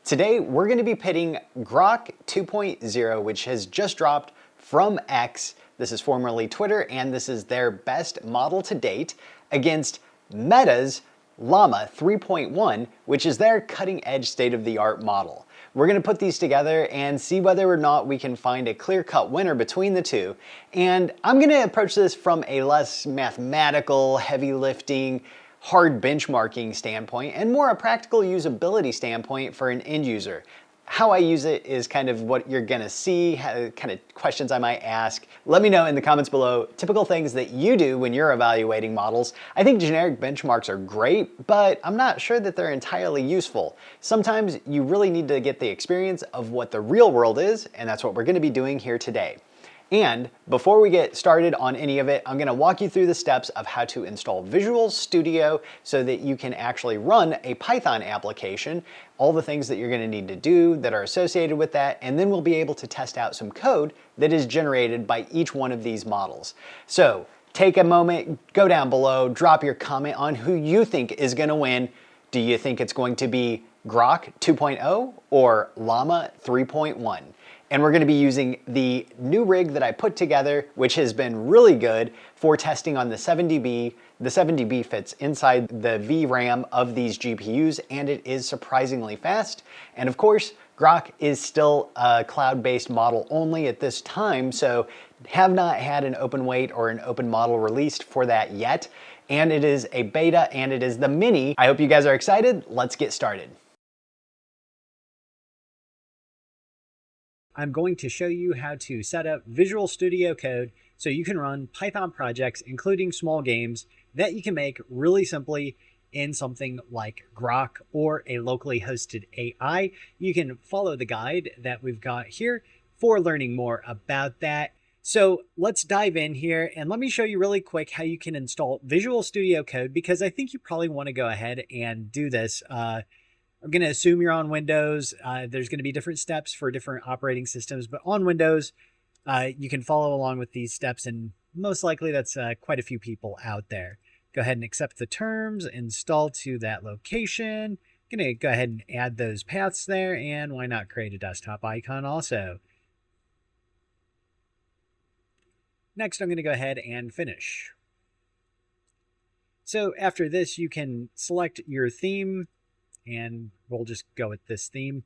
Today, we're going to be pitting Grok 2.0, which has just dropped from X. This is formerly Twitter, and this is their best model to date, against Meta's LLAMA 3.1, which is their cutting-edge state-of-the-art model. We're going to put these together and see whether or not we can find a clear-cut winner between the two. And I'm going to approach this from a less mathematical, heavy lifting, hard benchmarking standpoint and more a practical usability standpoint for an end user. How I use it is kind of what you're gonna see, kind of questions I might ask. Let me know in the comments below typical things that you do when you're evaluating models. I think generic benchmarks are great, but I'm not sure that they're entirely useful. Sometimes you really need to get the experience of what the real world is, and that's what we're gonna be doing here today. And before we get started on any of it, I'm gonna walk you through the steps of how to install Visual Studio so that you can actually run a Python application, all the things that you're gonna need to do that are associated with that, and then we'll be able to test out some code that is generated by each one of these models. So take a moment, go down below, drop your comment on who you think is gonna win. Do you think it's going to be Grok 2.0 or LLAMA 3.1? And we're gonna be using the new rig that I put together, which has been really good for testing on the 7dB. The 7dB fits inside the VRAM of these GPUs, and it is surprisingly fast. And of course, Grok is still a cloud-based model only at this time, so have not had an open weight or an open model released for that yet. And it is a beta, and it is the mini. I hope you guys are excited. Let's get started. I'm going to show you how to set up Visual Studio Code so you can run Python projects, including small games, that you can make really simply in something like Grok or a locally hosted AI. You can follow the guide that we've got here for learning more about that. So let's dive in here and let me show you really quick how you can install Visual Studio Code, because I think you probably want to go ahead and do this. I'm going to assume you're on Windows. There's going to be different steps for different operating systems, but on Windows, you can follow along with these steps, and most likely that's quite a few people out there. Go ahead and accept the terms, install to that location. I'm going to go ahead and add those paths there, and why not create a desktop icon also. Next, I'm going to go ahead and finish. So after this, you can select your theme, and we'll just go with this theme,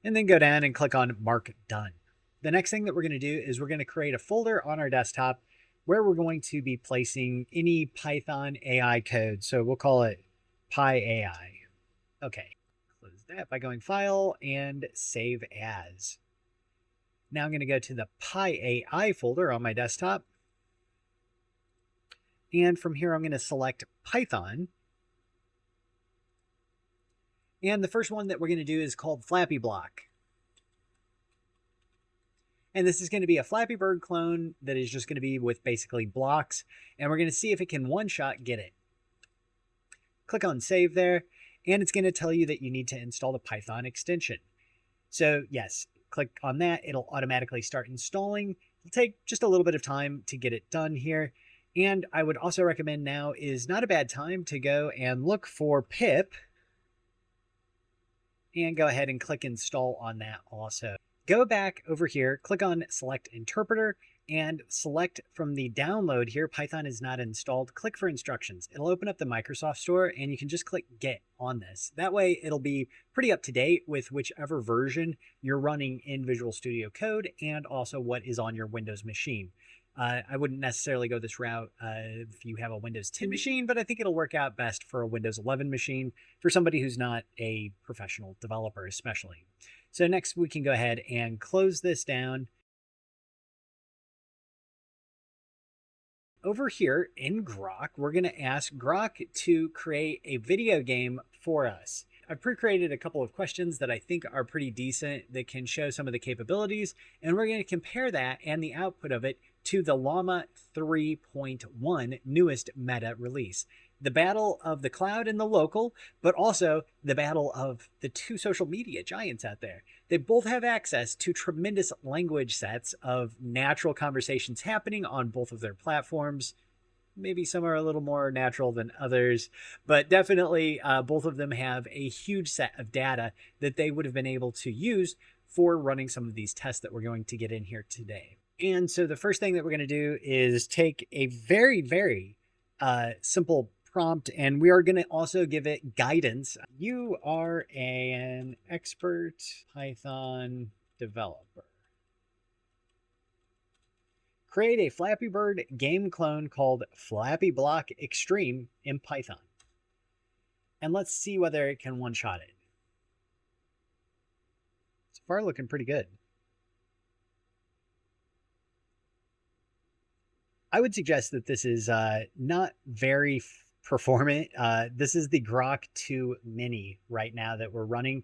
and then go down and click on Mark Done. The next thing that we're going to do is we're going to create a folder on our desktop where we're going to be placing any Python AI code. So we'll call it PyAI. Okay, close that by going File and Save As. Now I'm going to go to the PyAI folder on my desktop. And from here, I'm going to select Python. And the first one that we're going to do is called Flappy Block. And this is going to be a Flappy Bird clone that is just going to be with basically blocks. And we're going to see if it can one-shot get it. Click on Save there, and it's going to tell you that you need to install the Python extension. So yes, click on that. It'll automatically start installing. It'll take just a little bit of time to get it done here. And I would also recommend now is not a bad time to go and look for pip, and go ahead and click install on that also. Go back over here, click on select interpreter, and select from the download here, Python is not installed. Click for instructions. It'll open up the Microsoft Store, and you can just click get on this. That way it'll be pretty up to date with whichever version you're running in Visual Studio Code and also what is on your Windows machine. I wouldn't necessarily go this route if you have a Windows 10 machine, but I think it'll work out best for a Windows 11 machine for somebody who's not a professional developer especially. So next we can go ahead and close this down. Over here in Grok, we're going to ask Grok to create a video game for us. I've pre-created a couple of questions that I think are pretty decent that can show some of the capabilities, and we're going to compare that and the output of it to the LLAMA 3.1 newest meta release. The battle of the cloud and the local, but also the battle of the two social media giants out there. They both have access to tremendous language sets of natural conversations happening on both of their platforms. Maybe some are a little more natural than others, but definitely both of them have a huge set of data that they would have been able to use for running some of these tests that we're going to get in here today. And so the first thing that we're going to do is take a very, very simple prompt, and we are going to also give it guidance. You are an expert Python developer. Create a Flappy Bird game clone called Flappy Block Extreme in Python. And let's see whether it can one-shot it. So far, looking pretty good. I would suggest that this is not very performant. This is the Grok 2 Mini right now that we're running.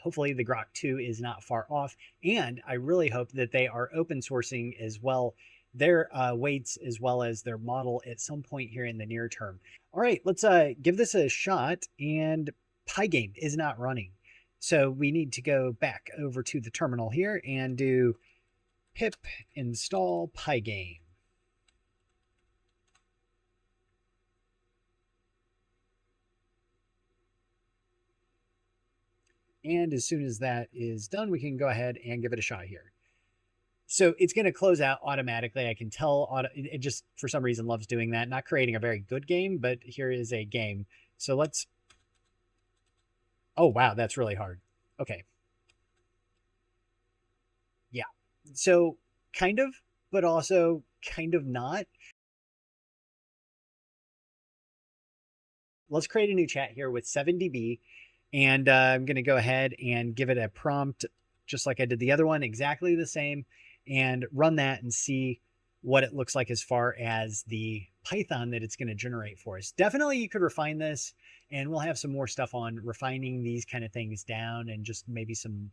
Hopefully the Grok 2 is not far off. And I really hope that they are open sourcing as well their weights as well as their model at some point here in the near term. All right, let's give this a shot. And Pygame is not running. So we need to go back over to the terminal here and do pip install Pygame. And as soon as that is done, we can go ahead and give it a shot here. So it's going to close out automatically. I can tell it just for some reason loves doing that. Not creating a very good game, but here is a game. So let's. Oh, wow. That's really hard. Okay. Yeah. So kind of, but also kind of not. Let's create a new chat here with 7dB. And I'm going to go ahead and give it a prompt just like I did the other one, exactly the same, and run that and see what it looks like as far as the Python that it's going to generate for us. Definitely you could refine this, and we'll have some more stuff on refining these kind of things down and just maybe some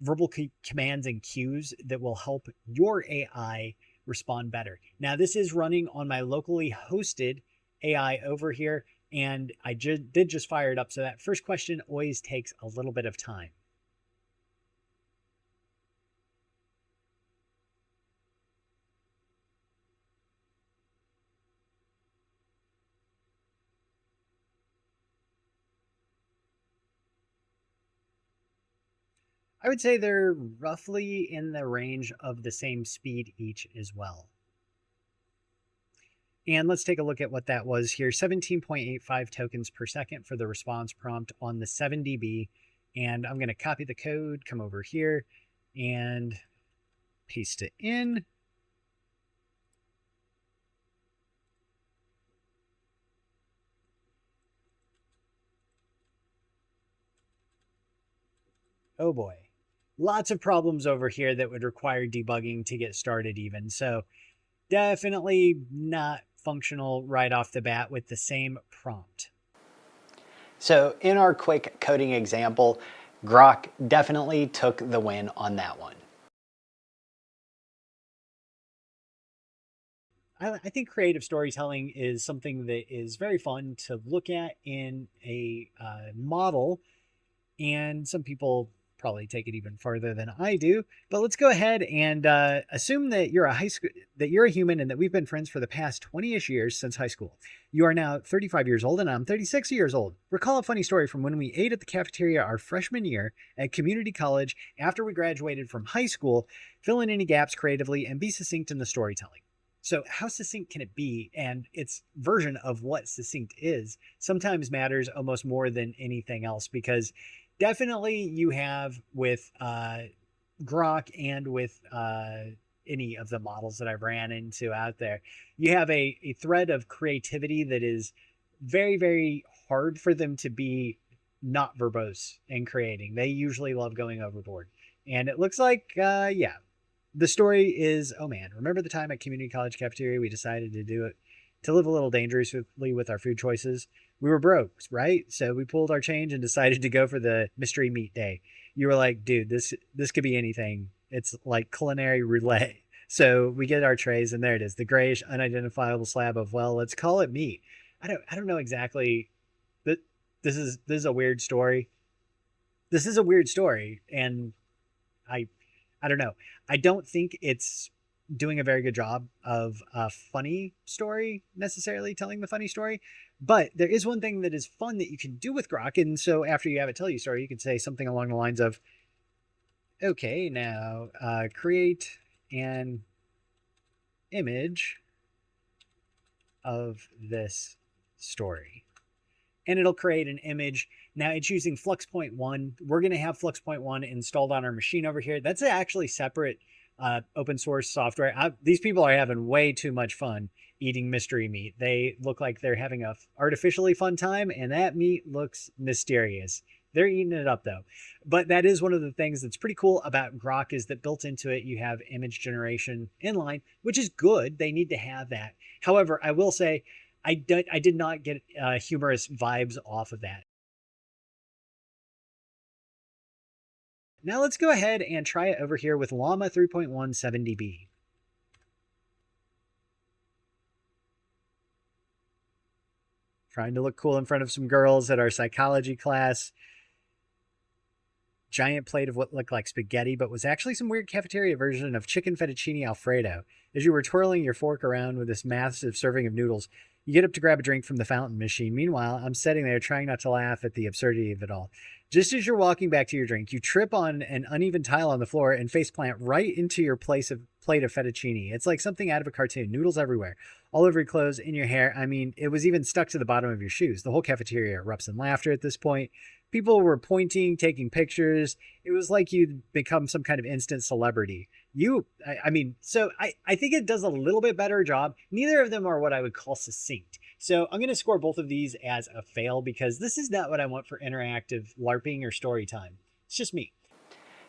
verbal commands and cues that will help your AI respond better. Now, this is running on my locally hosted AI over here, and I did just fire it up. So that first question always takes a little bit of time. I would say they're roughly in the range of the same speed each as well. And let's take a look at what that was here. 17.85 tokens per second for the response prompt on the 7dB. And I'm going to copy the code, come over here, and paste it in. Oh boy. Lots of problems over here that would require debugging to get started even. So definitely not functional right off the bat with the same prompt. So in our quick coding example, Grok definitely took the win on that one. I think creative storytelling is something that is very fun to look at in a model, and some people probably take it even farther than I do. But let's go ahead and assume that you're a human, and that we've been friends for the past 20-ish years since high school. You are now 35 years old, and I'm 36 years old. Recall a funny story from when we ate at the cafeteria our freshman year at community college after we graduated from high school. Fill in any gaps creatively and be succinct in the storytelling. So how succinct can it be? And its version of what succinct is sometimes matters almost more than anything else, because definitely you have with Grok and with any of the models that I've ran into out there, you have a thread of creativity that is very, very hard for them to be not verbose in creating. They usually love going overboard. And it looks like, yeah, the story is, oh man, remember the time at community college cafeteria we decided to live a little dangerously with our food choices? We were broke, right? So we pulled our change and decided to go for the mystery meat day. You were like, dude, this could be anything. It's like culinary roulette. So we get our trays, and there it is, the grayish unidentifiable slab of, well, let's call it meat. I don't know exactly. But this is a weird story. This is a weird story, and I don't know. I don't think it's doing a very good job of a funny story, necessarily telling the funny story. But there is one thing that is fun that you can do with Grok. And so after you have it tell you a story, you can say something along the lines of, okay, now create an image of this story. And it'll create an image. Now it's using Flux.1. We're going to have Flux.1 installed on our machine over here. That's actually separate open source software. These people are having way too much fun eating mystery meat. They look like they're having a artificially fun time, and that meat looks mysterious. They're eating it up though. But that is one of the things that's pretty cool about Grok, is that built into it, you have image generation inline, which is good. They need to have that. However, I will say, I did not get humorous vibes off of that. Now let's go ahead and try it over here with LLAMA 3.1 7dB. Trying to look cool in front of some girls at our psychology class. Giant plate of what looked like spaghetti, but was actually some weird cafeteria version of chicken fettuccine Alfredo. As you were twirling your fork around with this massive serving of noodles, you get up to grab a drink from the fountain machine. Meanwhile, I'm sitting there trying not to laugh at the absurdity of it all. Just as you're walking back to your drink, you trip on an uneven tile on the floor and faceplant right into your plate of fettuccine. It's like something out of a cartoon. Noodles everywhere, all over your clothes, in your hair. I mean, it was even stuck to the bottom of your shoes. The whole cafeteria erupts in laughter at this point. People were pointing, taking pictures. It was like you'd become some kind of instant celebrity. I think it does a little bit better job. Neither of them are what I would call succinct. So I'm going to score both of these as a fail, because this is not what I want for interactive LARPing or story time. It's just me.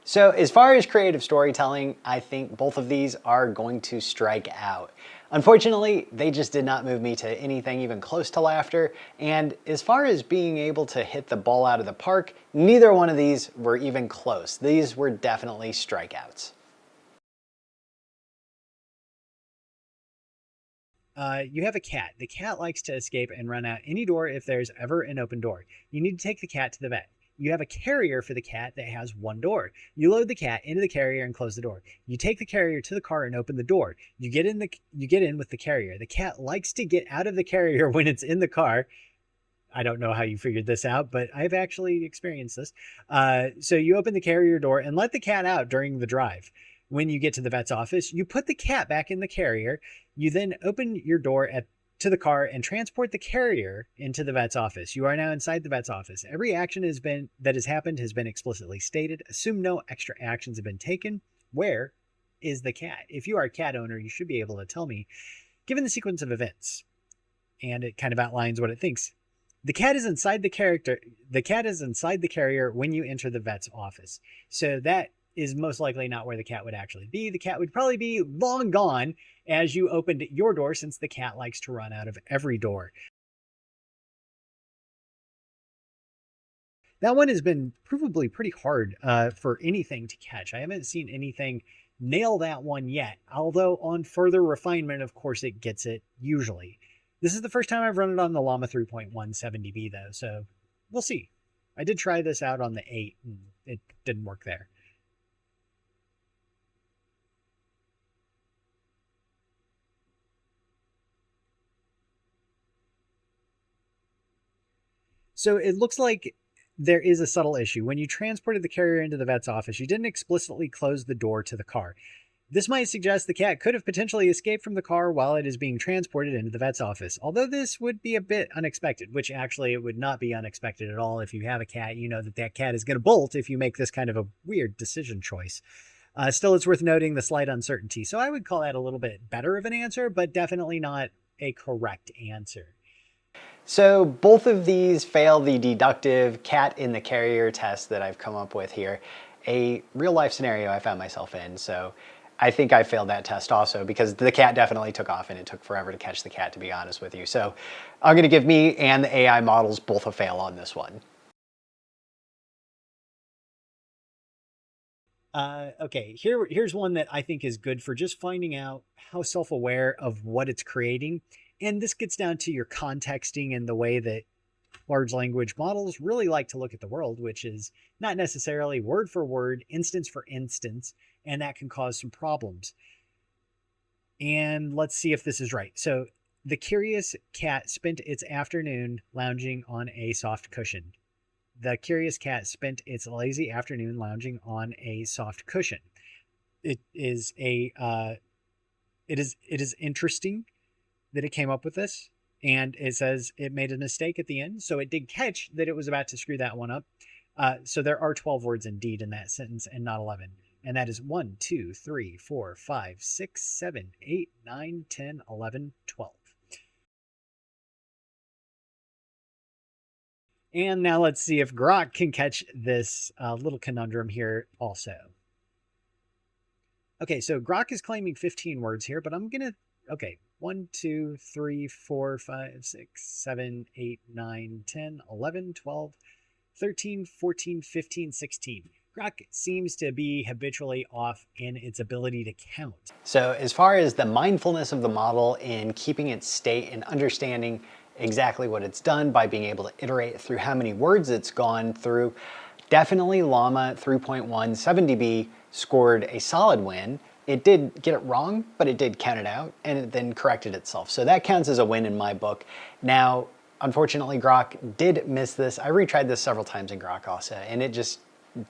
So as far as creative storytelling, I think both of these are going to strike out. Unfortunately, they just did not move me to anything even close to laughter. And as far as being able to hit the ball out of the park, neither one of these were even close. These were definitely strikeouts. You have a cat. The cat likes to escape and run out any door if there's ever an open door. You need to take the cat to the vet. You have a carrier for the cat that has one door. You load the cat into the carrier and close the door. You take the carrier to the car and open the door. You get in with the carrier. The cat likes to get out of the carrier when it's in the car. I don't know how you figured this out, but I've actually experienced this. So you open the carrier door and let the cat out during the drive. When you get to the vet's office, you put the cat back in the carrier. You then open your door to the car and transport the carrier into the vet's office. You are now inside the vet's office. Every action that has happened has been explicitly stated. Assume no extra actions have been taken. Where is the cat? If you are a cat owner, you should be able to tell me, given the sequence of events. And it kind of outlines what it thinks. The cat is inside the carrier when you enter the vet's office. So that is most likely not where the cat would actually be. The cat would probably be long gone as you opened your door, since the cat likes to run out of every door. That one has been provably pretty hard for anything to catch. I haven't seen anything nail that one yet, although on further refinement, of course, it gets it usually. This is the first time I've run it on the LLAMA 3.1 7dB though, so we'll see. I did try this out on the 8 and it didn't work there. So it looks like there is a subtle issue. When you transported the carrier into the vet's office, you didn't explicitly close the door to the car. This might suggest the cat could have potentially escaped from the car while it is being transported into the vet's office, although this would be a bit unexpected, which actually it would not be unexpected at all. If you have a cat, you know that that cat is going to bolt if you make this kind of a weird decision choice. Still, it's worth noting the slight uncertainty. So I would call that a little bit better of an answer, but definitely not a correct answer. So both of these fail the deductive cat in the carrier test that I've come up with here. A real life scenario I found myself in. So I think I failed that test also, because the cat definitely took off and it took forever to catch the cat, to be honest with you. So I'm going to give me and the AI models both a fail on this one. Okay, here's one that I think is good for just finding out how self-aware of what it's creating. And this gets down to your contexting and the way that large language models really like to look at the world, which is not necessarily word for word, instance for instance, and that can cause some problems. And let's see if this is right. So the curious cat spent its afternoon lounging on a soft cushion. The curious cat spent its lazy afternoon lounging on a soft cushion. It is interesting that it came up with this, and it says it made a mistake at the end, so it did catch that it was about to screw that one up. So there are 12 words indeed in that sentence and not 11. And that is 1, 2, 3, 4, 5, 6, 7, 8, 9, 10, 11, 12. And now let's see if Grok can catch this little conundrum here also. Okay, so Grok is claiming 15 words here, but I'm going to, okay, 1, 2, 3, 4, 5, 6, 7, 8, 9, 10, 11, 12, 13, 14, 15, 16. Grok seems to be habitually off in its ability to count. So as far as the mindfulness of the model in keeping its state and understanding exactly what it's done by being able to iterate through how many words it's gone through, definitely LLAMA 3.1 7dB scored a solid win. It did get it wrong, but it did count it out and it then corrected itself. So that counts as a win in my book. Now, unfortunately, Grok did miss this. I retried this several times in Grok also, and it just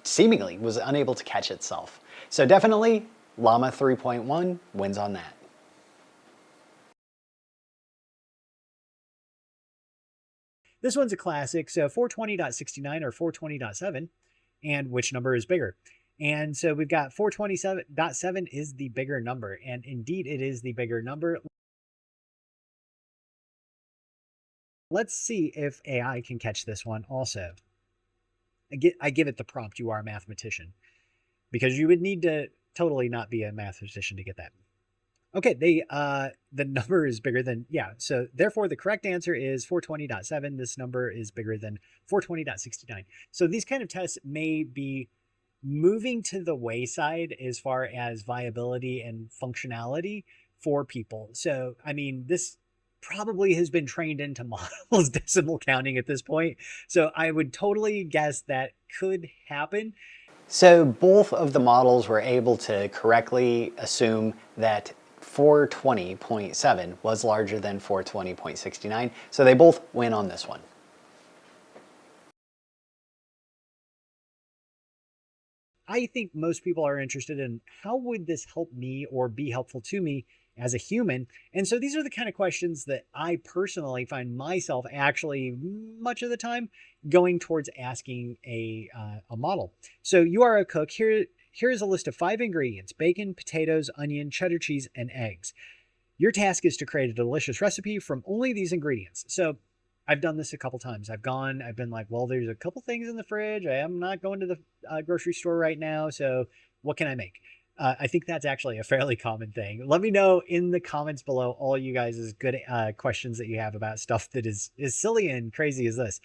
seemingly was unable to catch itself. So definitely LLAMA 3.1 wins on that. This one's a classic. So 420.69 or 420.7, and which number is bigger? And so we've got 427.7 is the bigger number, and indeed it is the bigger number. Let's see if AI can catch this one also. I give it the prompt, you are a mathematician, because you would need to totally not be a mathematician to get that. Okay, the number is bigger than, yeah, so therefore the correct answer is 420.7. This number is bigger than 420.69. So these kind of tests may be moving to the wayside as far as viability and functionality for people. So, I mean, this probably has been trained into models decimal counting at this point. So I would totally guess that could happen. So both of the models were able to correctly assume that 420.7 was larger than 420.69. So they both win on this one. I think most people are interested in how would this help me or be helpful to me as a human. And so these are the kind of questions that I personally find myself actually much of the time going towards asking a model. So you are a cook. Here is a list of 5 ingredients: bacon, potatoes, onion, cheddar cheese, and eggs. Your task is to create a delicious recipe from only these ingredients. So I've done this a couple times. I've been like, well, there's a couple things in the fridge. I am not going to the grocery store right now. So what can I make? I think that's actually a fairly common thing. Let me know in the comments below all you guys' good questions that you have about stuff that is as silly and crazy as this.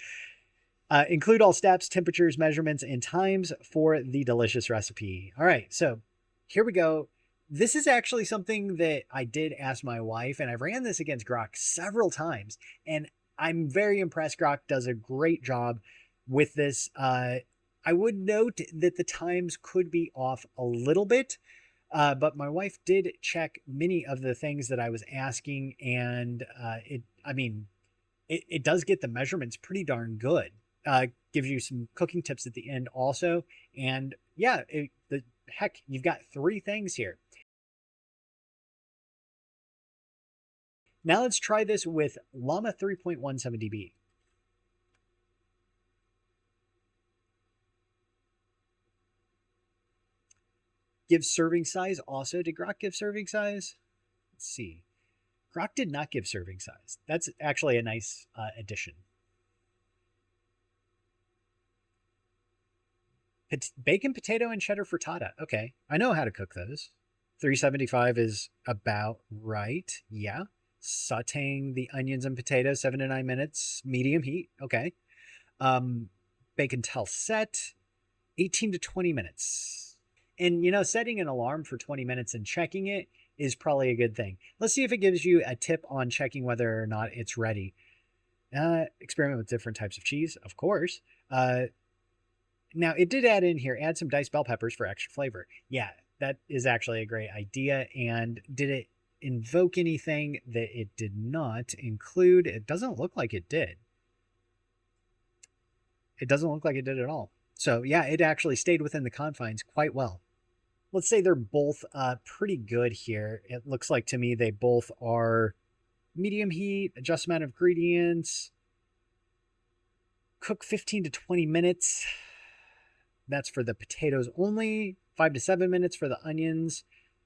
Include all steps, temperatures, measurements, and times for the delicious recipe. All right, so here we go. This is actually something that I did ask my wife, and I've ran this against Grok several times, and I'm very impressed. Grok does a great job with this. I would note that the times could be off a little bit, but my wife did check many of the things that I was asking, and it does get the measurements pretty darn good. Gives you some cooking tips at the end also, and yeah, heck, you've got 3 things here. Now let's try this with LLAMA 3.1 7dB. Give serving size also. Did Grok give serving size? Let's see. Grok did not give serving size. That's actually a nice addition. Bacon, potato, and cheddar frittata. Okay, I know how to cook those. 375 is about right. Yeah. Sauteing the onions and potatoes 7 to 9 minutes, medium heat. Okay. Bacon tell set 18 to 20 minutes. And setting an alarm for 20 minutes and checking it is probably a good thing. Let's see if it gives you a tip on checking whether or not it's ready. Experiment with different types of cheese, of course. Now it did add in here, add some diced bell peppers for extra flavor. Yeah, that is actually a great idea. And did invoke anything that it did not include. It doesn't look like it did. It doesn't look like it did at all. So yeah, it actually stayed within the confines quite well. Let's say they're both pretty good here. It looks like to me they both are medium heat, adjust amount of ingredients, cook 15 to 20 minutes. That's for the potatoes only. 5 to 7 minutes for the onions.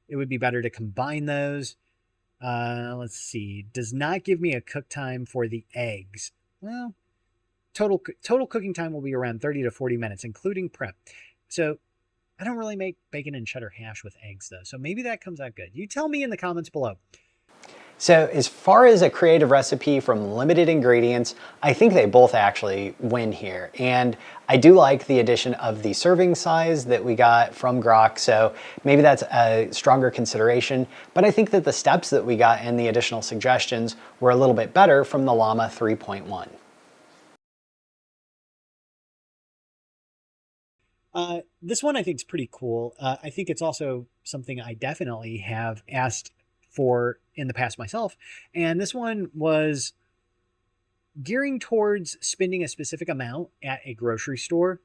It would be better to combine those. Let's see. Does not give me a cook time for the eggs. Well, total cooking time will be around 30 to 40 minutes, including prep. So I don't really make bacon and cheddar hash with eggs, though. So maybe that comes out good. You tell me in the comments below. So as far as a creative recipe from limited ingredients, I think they both actually win here. And I do like the addition of the serving size that we got from Grok, so maybe that's a stronger consideration. But I think that the steps that we got and the additional suggestions were a little bit better from the LLAMA 3.1. This one I think is pretty cool. I think it's also something I definitely have asked for in the past myself. And this one was gearing towards spending a specific amount at a grocery store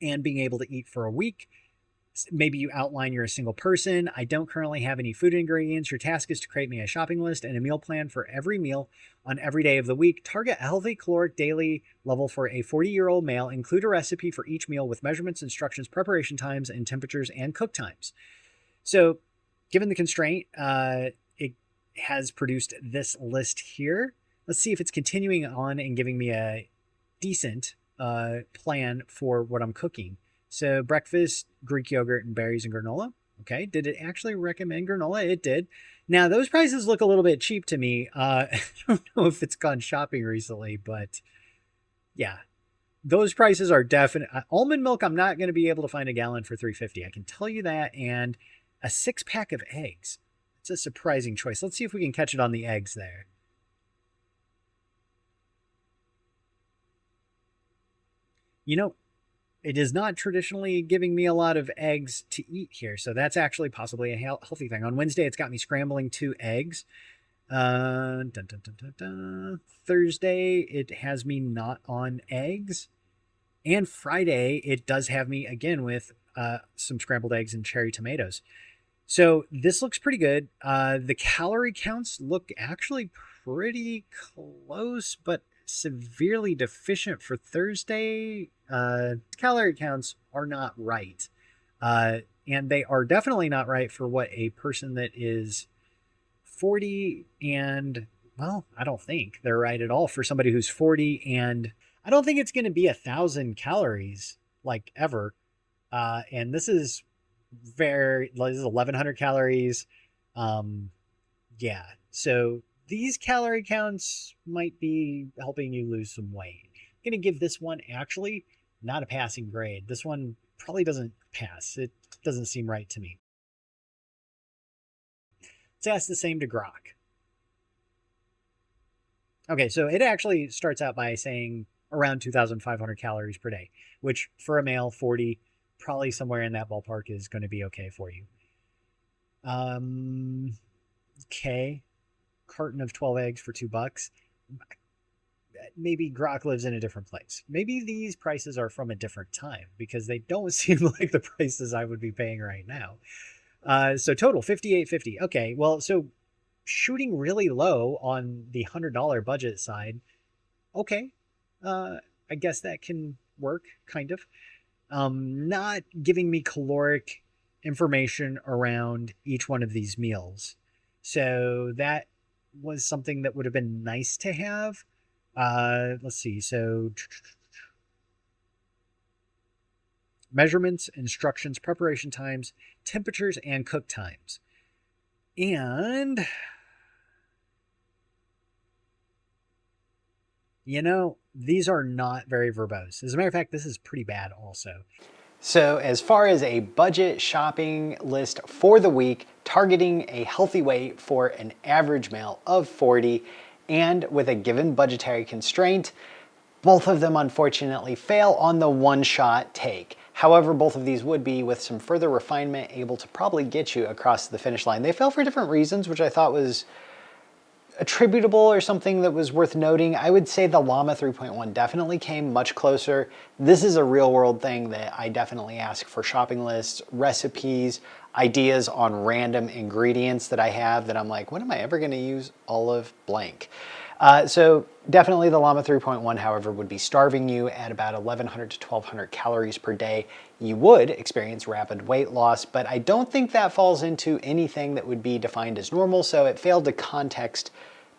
and being able to eat for a week. Maybe you outline you're a single person. I don't currently have any food ingredients. Your task is to create me a shopping list and a meal plan for every meal on every day of the week. Target a healthy caloric daily level for a 40-year-old male. Include a recipe for each meal with measurements, instructions, preparation times, and temperatures and cook times. So given the constraint, it has produced this list here. Let's see if it's continuing on and giving me a decent plan for what I'm cooking. So breakfast, Greek yogurt and berries and granola. Okay, did it actually recommend granola? It did. Now, those prices look a little bit cheap to me. I don't know if it's gone shopping recently, but yeah, those prices are definite. Almond milk, I'm not going to be able to find a gallon for $3.50. I can tell you that. And a 6-pack of eggs. It's a surprising choice. Let's see if we can catch it on the eggs there. You know, it is not traditionally giving me a lot of eggs to eat here, so that's actually possibly a healthy thing. On Wednesday, it's got me scrambling 2 eggs. Thursday, it has me not on eggs. And Friday, it does have me again with some scrambled eggs and cherry tomatoes. So this looks pretty good. The calorie counts look actually pretty close, but severely deficient for Thursday. Calorie counts are not right. And they are definitely not right for what a person that is 40 and, well, I don't think they're right at all for somebody who's 40, and I don't think it's going to be 1,000 calories like ever. And this is 1,100 calories. Yeah. So these calorie counts might be helping you lose some weight. I'm going to give this one actually not a passing grade. This one probably doesn't pass. It doesn't seem right to me. Let's ask the same to Grok. Okay, so it actually starts out by saying around 2,500 calories per day, which for a male, 40, probably somewhere in that ballpark is going to be okay for you. Okay, carton of 12 eggs for $2. Maybe Grok lives in a different place. Maybe these prices are from a different time because they don't seem like the prices I would be paying right now. So total $58.50. Okay, well, so shooting really low on the $100 budget side. Okay, I guess that can work, kind of. Not giving me caloric information around each one of these meals. So that was something that would have been nice to have. Let's see. So measurements, instructions, preparation times, temperatures, and cook times. And, you know, these are not very verbose. As a matter of fact, this is pretty bad also. So as far as a budget shopping list for the week, targeting a healthy weight for an average male of 40 and with a given budgetary constraint, both of them unfortunately fail on the one-shot take. However, both of these would be, with some further refinement, able to probably get you across the finish line. They fail for different reasons, which I thought was attributable or something that was worth noting. I would say the LLAMA 3.1 definitely came much closer. This is a real world thing that I definitely ask for shopping lists, recipes, ideas on random ingredients that I have that I'm like, when am I ever gonna use olive blank? So definitely the LLAMA 3.1, however, would be starving you at about 1,100 to 1,200 calories per day. You would experience rapid weight loss, but I don't think that falls into anything that would be defined as normal, so it failed to context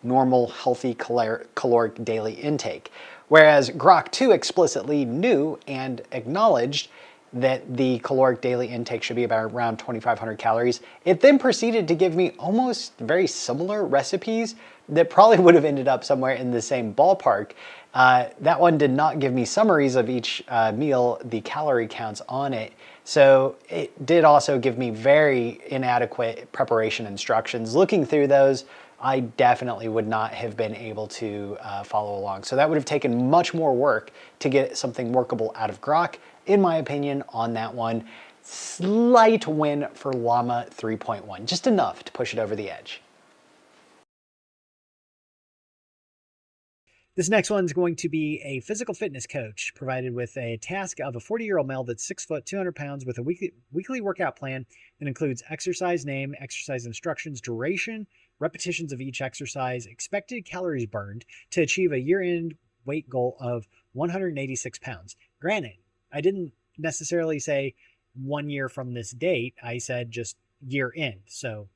normal, healthy caloric daily intake. Whereas Grok 2 explicitly knew and acknowledged that the caloric daily intake should be about around 2,500 calories. It then proceeded to give me almost very similar recipes that probably would have ended up somewhere in the same ballpark. That one did not give me summaries of each meal, the calorie counts on it. So it did also give me very inadequate preparation instructions. Looking through those, I definitely would not have been able to follow along. So that would have taken much more work to get something workable out of Grok, in my opinion, on that one. Slight win for LLAMA 3.1, just enough to push it over the edge. This next one's going to be a physical fitness coach provided with a task of a 40-year-old male that's 6 foot, 200 pounds with a weekly workout plan that includes exercise name, exercise instructions, duration, repetitions of each exercise, expected calories burned to achieve a year-end weight goal of 186 pounds. Granted, I didn't necessarily say 1 year from this date. I said just year end. So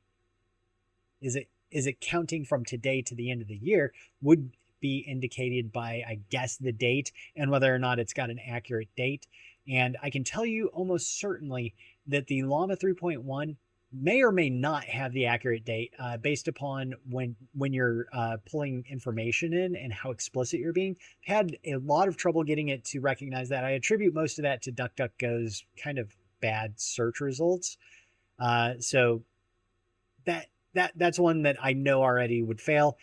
is it counting from today to the end of the year? Would be indicated by, I guess, the date and whether or not it's got an accurate date. And I can tell you almost certainly that the LLAMA 3.1 may or may not have the accurate date based upon when you're pulling information in and how explicit you're being. Had a lot of trouble getting it to recognize that. I attribute most of that to DuckDuckGo's kind of bad search results. So that's one that I know already would fail.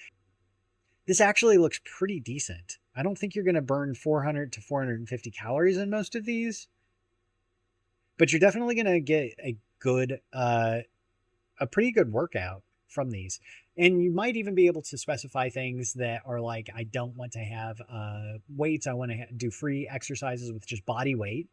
This actually looks pretty decent. I don't think you're going to burn 400 to 450 calories in most of these, but you're definitely going to get a pretty good workout from these. And you might even be able to specify things that are like, I don't want to have weights. I want to do free exercises with just body weight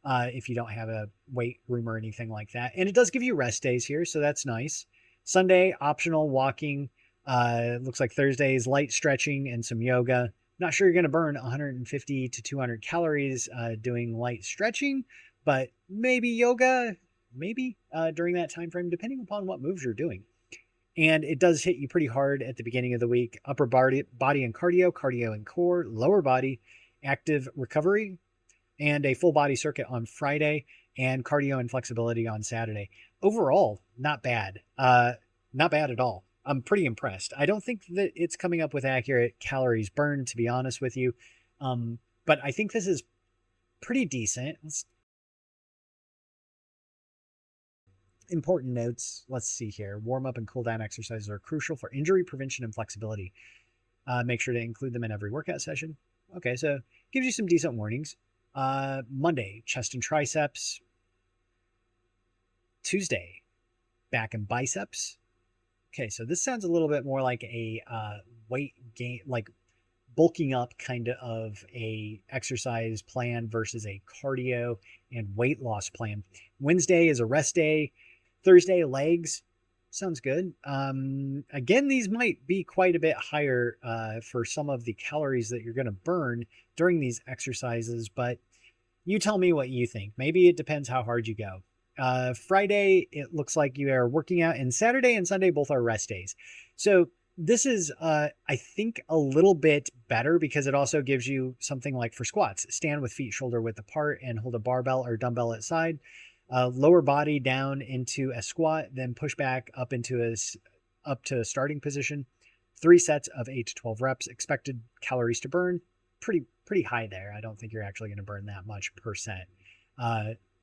if you don't have a weight room or anything like that. And it does give you rest days here, so that's nice. Sunday, optional walking. Looks like Thursdays, light stretching and some yoga. Not sure you're going to burn 150 to 200 calories doing light stretching, but maybe yoga, maybe during that time frame, depending upon what moves you're doing. And it does hit you pretty hard at the beginning of the week. Upper body and cardio and core, lower body, active recovery, and a full body circuit on Friday, and cardio and flexibility on Saturday. Overall, not bad. Not bad at all. I'm pretty impressed. I don't think that it's coming up with accurate calories burned, to be honest with you. But I think this is pretty decent. Important notes. Let's see here. Warm up and cool down exercises are crucial for injury prevention and flexibility. Make sure to include them in every workout session. Okay, so gives you some decent warnings. Monday, chest and triceps. Tuesday, back and biceps. Okay, so this sounds a little bit more like a weight gain, like bulking up kind of a exercise plan versus a cardio and weight loss plan. Wednesday is a rest day. Thursday, legs. Sounds good. Again, these might be quite a bit higher for some of the calories that you're going to burn during these exercises, but you tell me what you think. Maybe it depends how hard you go. Friday, it looks like you are working out, and Saturday and Sunday both are rest days. So this is, I think, a little bit better because it also gives you something like for squats. Stand with feet shoulder width apart and hold a barbell or dumbbell at side. Lower body down into a squat, then push back up to a starting position. 3 sets of 8 to 12 reps. Expected calories to burn, pretty high there. I don't think you're actually going to burn that much percent,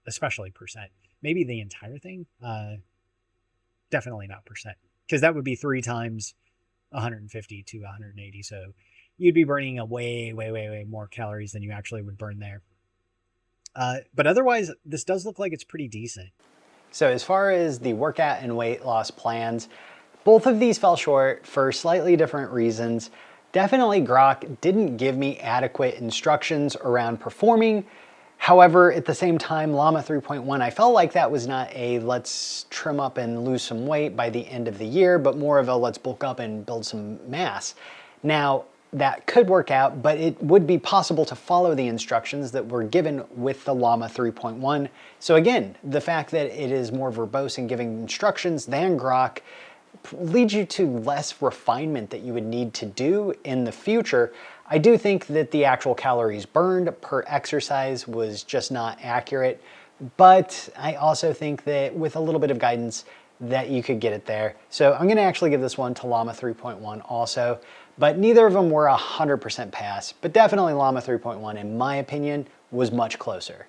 especially percent. Maybe the entire thing. Definitely not percent, because that would be 3 times 150 to 180. So you'd be burning a way more calories than you actually would burn there. But otherwise, this does look like it's pretty decent. So as far as the workout and weight loss plans, both of these fell short for slightly different reasons. Definitely Grok didn't give me adequate instructions around performing. However, at the same time, LLAMA 3.1, I felt like that was not a let's trim up and lose some weight by the end of the year, but more of a let's bulk up and build some mass. Now, that could work out, but it would be possible to follow the instructions that were given with the LLAMA 3.1. So again, the fact that it is more verbose in giving instructions than Grok leads you to less refinement that you would need to do in the future. I do think that the actual calories burned per exercise was just not accurate, but I also think that with a little bit of guidance that you could get it there. So I'm gonna actually give this one to LLAMA 3.1 also, but neither of them were 100% pass, but definitely LLAMA 3.1 in my opinion was much closer.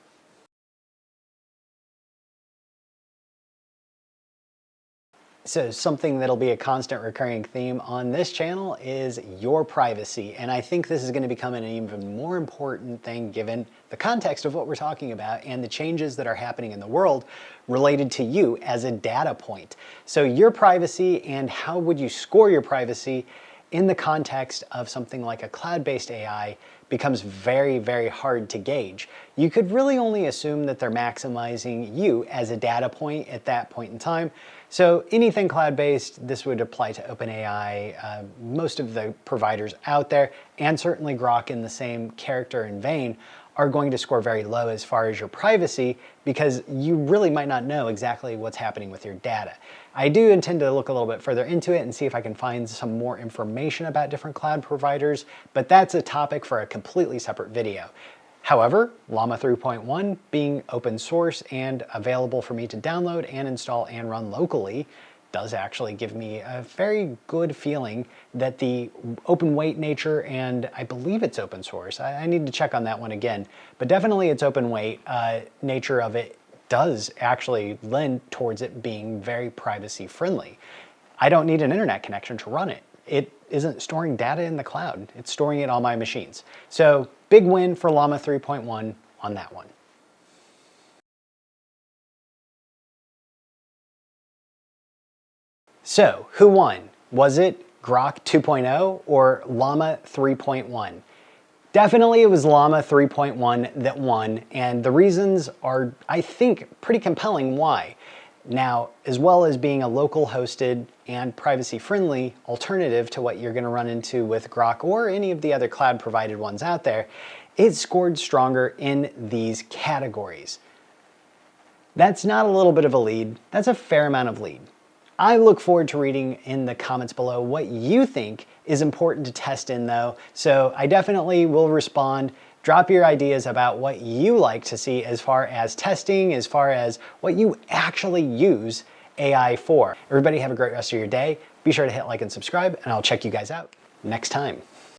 So something that'll be a constant recurring theme on this channel is your privacy. And I think this is going to become an even more important thing given the context of what we're talking about and the changes that are happening in the world related to you as a data point. So your privacy and how would you score your privacy in the context of something like a cloud-based AI becomes very, very hard to gauge. You could really only assume that they're maximizing you as a data point at that point in time. So anything cloud-based, this would apply to OpenAI, most of the providers out there, and certainly Grok in the same character and vein, are going to score very low as far as your privacy because you really might not know exactly what's happening with your data. I do intend to look a little bit further into it and see if I can find some more information about different cloud providers, but that's a topic for a completely separate video. However, LLAMA 3.1 being open source and available for me to download and install and run locally does actually give me a very good feeling that the open weight nature, and I believe it's open source, I need to check on that one again, but definitely its open weight nature of it does actually lend towards it being very privacy friendly. I don't need an internet connection to run it. It isn't storing data in the cloud, it's storing it on my machines. So big win for LLAMA 3.1 on that one. So who won? Was it Grok 2.0 or LLAMA 3.1? Definitely it was LLAMA 3.1 that won, and the reasons are, I think, pretty compelling why. Now, as well as being a local hosted and privacy friendly alternative to what you're gonna run into with Grok or any of the other cloud provided ones out there, it scored stronger in these categories. That's not a little bit of a lead, that's a fair amount of lead. I look forward to reading in the comments below what you think is important to test in though, so I definitely will respond. Drop your ideas about what you like to see as far as testing, as far as what you actually use AI for. Everybody have a great rest of your day. Be sure to hit like and subscribe, and I'll check you guys out next time.